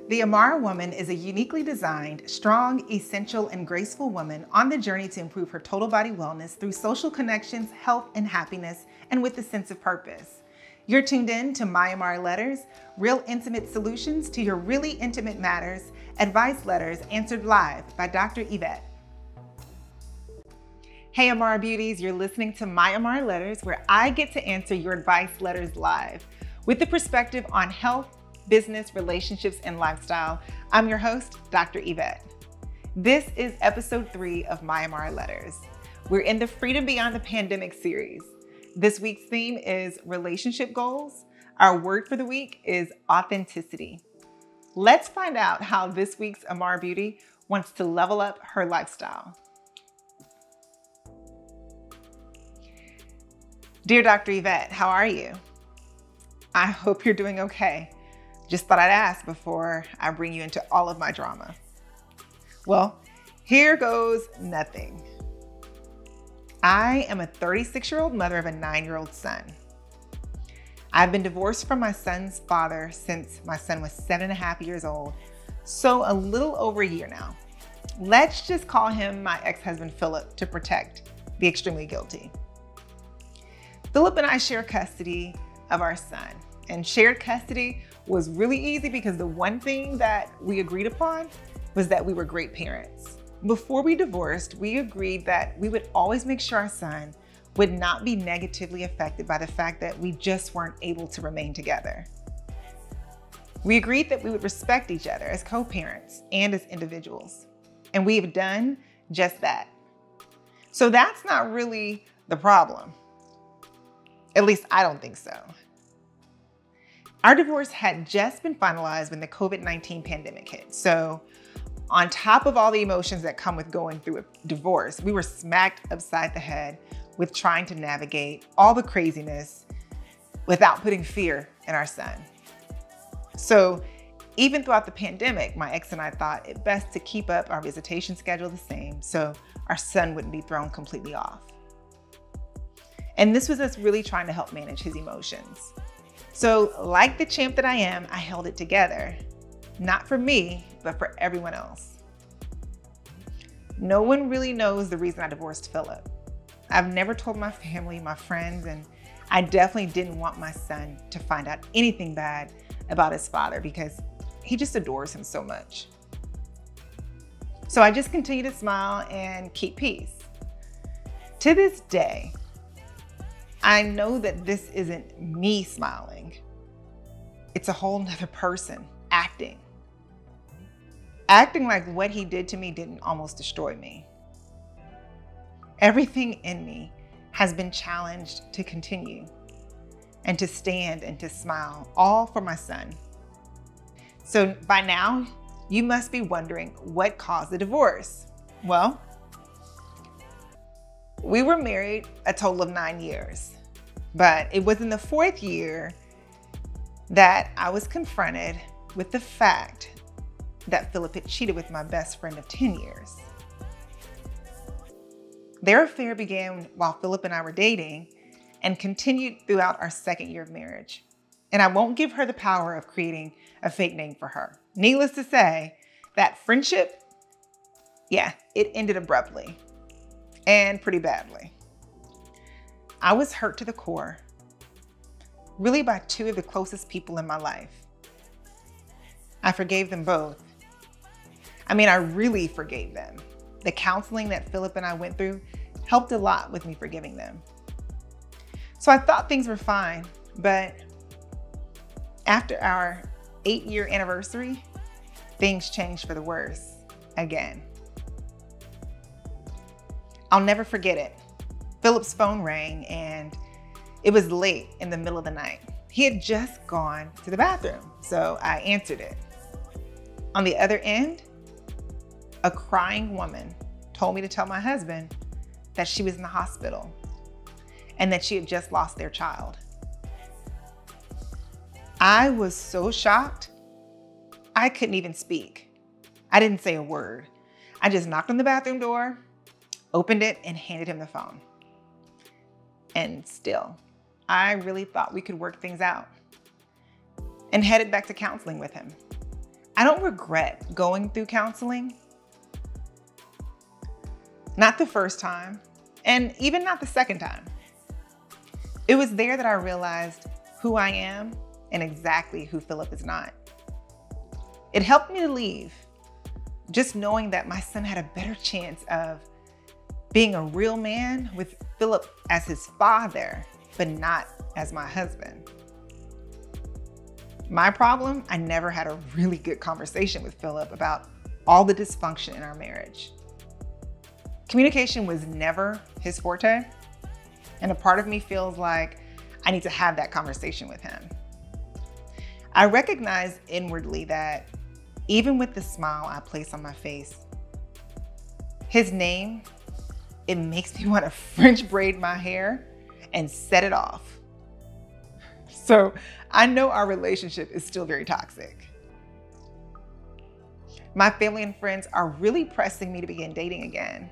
The AMARA woman is a uniquely designed, strong, essential, and graceful woman on the journey to improve her total body wellness through social connections, health, and happiness, and with a sense of purpose. You're tuned in to My AMARA Letters, real intimate solutions to your really intimate matters, advice letters answered live by Dr. Yvette. Hey AMARA beauties, you're listening to My AMARA Letters, where I get to answer your advice letters live with the perspective on health, business, relationships, and lifestyle. I'm your host, Dr. Yvette. This is episode 3 of My AMARA Letters. We're in the Freedom Beyond the Pandemic series. This week's theme is relationship goals. Our word for the week is authenticity. Let's find out how this week's AMARA beauty wants to level up her lifestyle. Dear Dr. Yvette, how are you? I hope you're doing okay. Just thought I'd ask before I bring you into all of my drama. Well, here goes nothing. I am a 36-year-old mother of a 9-year-old son. I've been divorced from my son's father since my son was 7.5 years old, so a little over a year now. Let's just call him my ex-husband, Philip, to protect the extremely guilty. Philip and I share custody of our son, and shared custody was really easy because the one thing that we agreed upon was that we were great parents. Before we divorced, we agreed that we would always make sure our son would not be negatively affected by the fact that we just weren't able to remain together. We agreed that we would respect each other as co-parents and as individuals, and we have done just that. So that's not really the problem. At least I don't think so. Our divorce had just been finalized when the COVID-19 pandemic hit. So on top of all the emotions that come with going through a divorce, we were smacked upside the head with trying to navigate all the craziness without putting fear in our son. So even throughout the pandemic, my ex and I thought it best to keep up our visitation schedule the same so our son wouldn't be thrown completely off. And this was us really trying to help manage his emotions. So like the champ that I am, I held it together. Not for me, but for everyone else. No one really knows the reason I divorced Philip. I've never told my family, my friends, and I definitely didn't want my son to find out anything bad about his father because he just adores him so much. So I just continue to smile and keep peace. To this day, I know that this isn't me smiling. It's a whole nother person acting. Acting like what he did to me didn't almost destroy me. Everything in me has been challenged to continue and to stand and to smile, all for my son. So by now, you must be wondering what caused the divorce. Well, we were married a total of 9 years, but it was in the 4th year that I was confronted with the fact that Philip had cheated with my best friend of 10 years. Their affair began while Philip and I were dating and continued throughout our 2nd year of marriage. And I won't give her the power of creating a fake name for her. Needless to say, that friendship, it ended abruptly and pretty badly. I was hurt to the core, really by 2 of the closest people in my life. I forgave them both. I really forgave them. The counseling that Philip and I went through helped a lot with me forgiving them. So I thought things were fine, but after our 8-year anniversary, things changed for the worse again. I'll never forget it. Philip's phone rang and it was late in the middle of the night. He had just gone to the bathroom, so I answered it. On the other end, a crying woman told me to tell my husband that she was in the hospital and that she had just lost their child. I was so shocked, I couldn't even speak. I didn't say a word. I just knocked on the bathroom door, opened it, and handed him the phone. And still, I really thought we could work things out and headed back to counseling with him. I don't regret going through counseling. Not the first time, and even not the second time. It was there that I realized who I am and exactly who Philip is not. It helped me to leave, just knowing that my son had a better chance of being a real man with Philip as his father, but not as my husband. My problem, I never had a really good conversation with Philip about all the dysfunction in our marriage. Communication was never his forte, and a part of me feels like I need to have that conversation with him. I recognize inwardly that even with the smile I place on my face, his name, it makes me want to French braid my hair and set it off. So I know our relationship is still very toxic. My family and friends are really pressing me to begin dating again.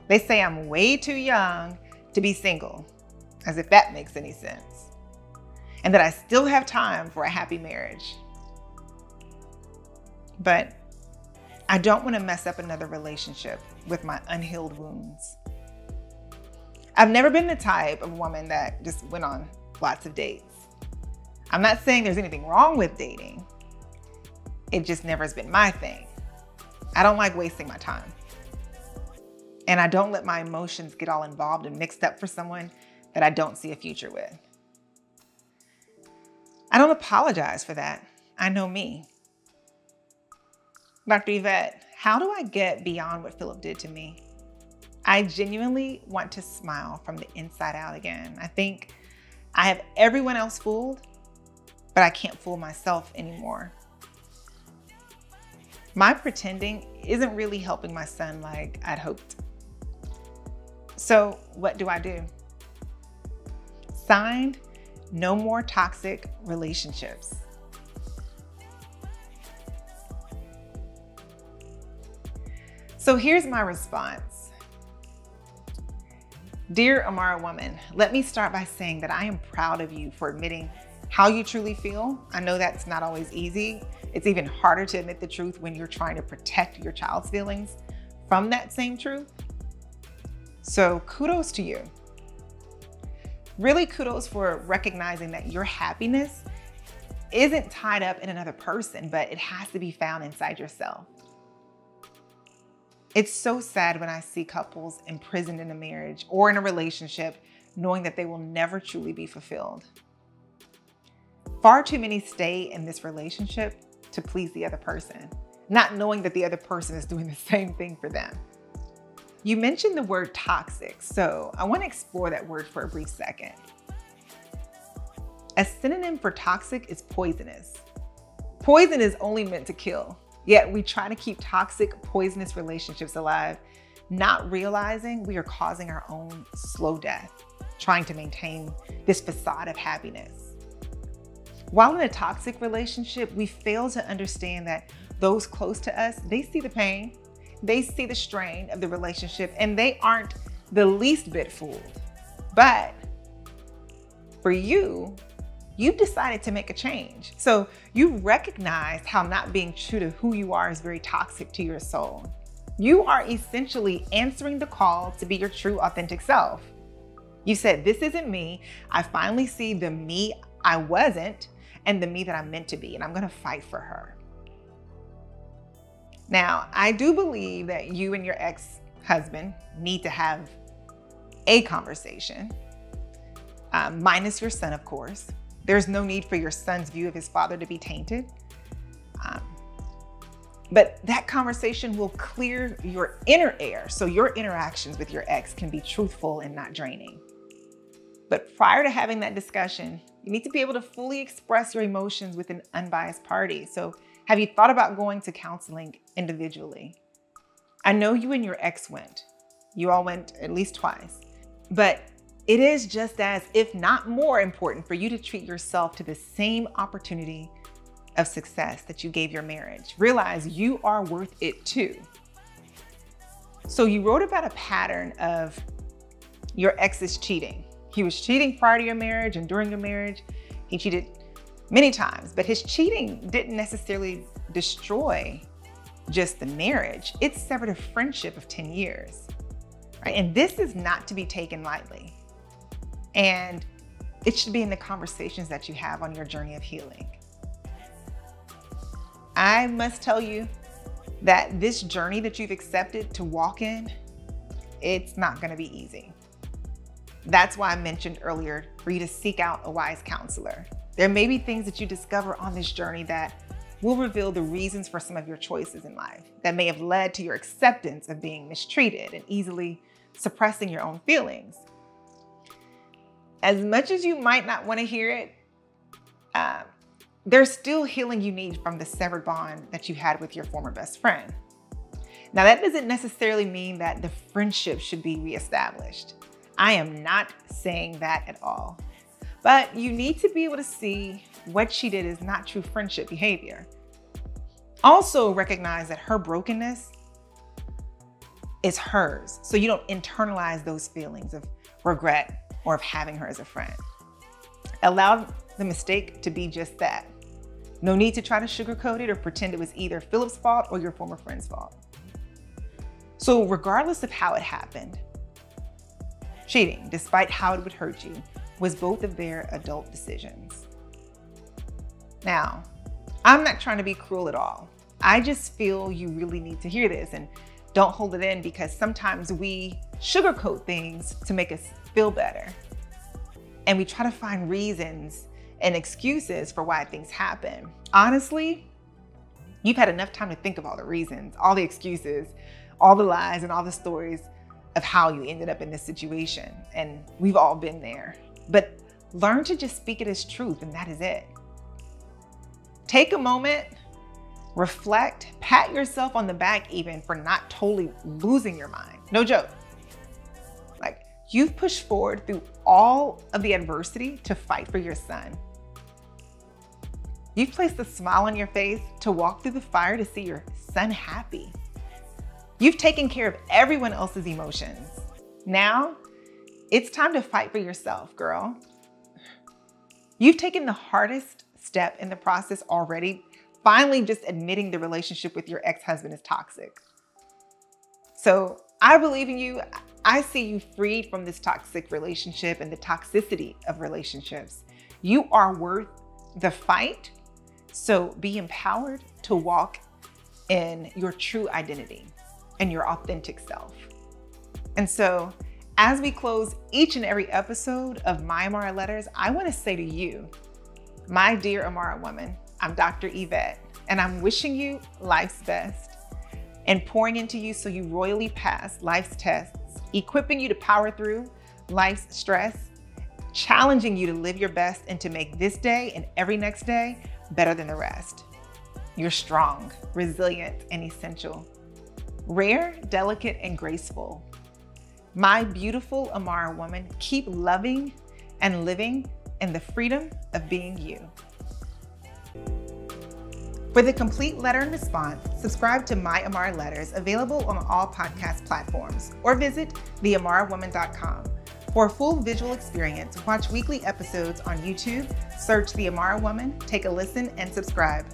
They say I'm way too young to be single, as if that makes any sense, and that I still have time for a happy marriage. But I don't want to mess up another relationship with my unhealed wounds. I've never been the type of woman that just went on lots of dates. I'm not saying there's anything wrong with dating. It just never has been my thing. I don't like wasting my time. And I don't let my emotions get all involved and mixed up for someone that I don't see a future with. I don't apologize for that. I know me. Dr. Yvette, how do I get beyond what Philip did to me? I genuinely want to smile from the inside out again. I think I have everyone else fooled, but I can't fool myself anymore. My pretending isn't really helping my son like I'd hoped. So what do I do? Signed, no more toxic relationships. So here's my response. Dear AMARA woman, let me start by saying that I am proud of you for admitting how you truly feel. I know that's not always easy. It's even harder to admit the truth when you're trying to protect your child's feelings from that same truth. So kudos to you. Really kudos for recognizing that your happiness isn't tied up in another person, but it has to be found inside yourself. It's so sad when I see couples imprisoned in a marriage or in a relationship knowing that they will never truly be fulfilled. Far too many stay in this relationship to please the other person, not knowing that the other person is doing the same thing for them. You mentioned the word toxic, so I want to explore that word for a brief second. A synonym for toxic is poisonous. Poison is only meant to kill. Yet we try to keep toxic, poisonous relationships alive, not realizing we are causing our own slow death, trying to maintain this facade of happiness. While in a toxic relationship, we fail to understand that those close to us, they see the pain, they see the strain of the relationship, and they aren't the least bit fooled. But for you, you've decided to make a change. So you recognize how not being true to who you are is very toxic to your soul. You are essentially answering the call to be your true, authentic self. You said, this isn't me. I finally see the me I wasn't and the me that I'm meant to be, and I'm gonna fight for her. Now, I do believe that you and your ex-husband need to have a conversation, minus your son, of course. There's no need for your son's view of his father to be tainted. But that conversation will clear your inner air so your interactions with your ex can be truthful and not draining. But prior to having that discussion, you need to be able to fully express your emotions with an unbiased party. So have you thought about going to counseling individually? I know you and your ex went. You all went at least twice. But it is just as, if not more important, for you to treat yourself to the same opportunity of success that you gave your marriage. Realize you are worth it too. So you wrote about a pattern of your ex's cheating. He was cheating prior to your marriage and during your marriage. He cheated many times, but his cheating didn't necessarily destroy just the marriage, it severed a friendship of 10 years. Right? And this is not to be taken lightly. And it should be in the conversations that you have on your journey of healing. I must tell you that this journey that you've accepted to walk in, it's not going to be easy. That's why I mentioned earlier for you to seek out a wise counselor. There may be things that you discover on this journey that will reveal the reasons for some of your choices in life that may have led to your acceptance of being mistreated and easily suppressing your own feelings. As much as you might not want to hear it, there's still healing you need from the severed bond that you had with your former best friend. Now, that doesn't necessarily mean that the friendship should be reestablished. I am not saying that at all. But you need to be able to see what she did is not true friendship behavior. Also recognize that her brokenness is hers, so you don't internalize those feelings of regret or of having her as a friend. Allow the mistake to be just that. No need to try to sugarcoat it or pretend it was either Philip's fault or your former friend's fault. So regardless of how it happened, cheating, despite how it would hurt you, was both of their adult decisions. Now, I'm not trying to be cruel at all. I just feel you really need to hear this, and don't hold it in, because sometimes we sugarcoat things to make us feel better. And we try to find reasons and excuses for why things happen. Honestly, you've had enough time to think of all the reasons, all the excuses, all the lies, and all the stories of how you ended up in this situation. And we've all been there. But learn to just speak it as truth, and that is it. Take a moment, reflect, pat yourself on the back even for not totally losing your mind. No joke. Like, you've pushed forward through all of the adversity to fight for your son. You've placed a smile on your face to walk through the fire to see your son happy. You've taken care of everyone else's emotions. Now, it's time to fight for yourself, girl. You've taken the hardest step in the process already, finally just admitting the relationship with your ex-husband is toxic. So I believe in you. I see you freed from this toxic relationship and the toxicity of relationships. You are worth the fight. So be empowered to walk in your true identity and your authentic self. And so as we close each and every episode of My AMARA Letters, I want to say to you, my dear AMARA woman, I'm Dr. Yvette, and I'm wishing you life's best and pouring into you so you royally pass life's tests, equipping you to power through life's stress, challenging you to live your best and to make this day and every next day better than the rest. You're strong, resilient, and essential. Rare, delicate, and graceful. My beautiful AMARA woman, keep loving and living in the freedom of being you. For the complete letter and response, subscribe to My AMARA Letters, available on all podcast platforms, or visit theamarawoman.com. For a full visual experience, watch weekly episodes on YouTube, search The AMARA Woman, take a listen, and subscribe.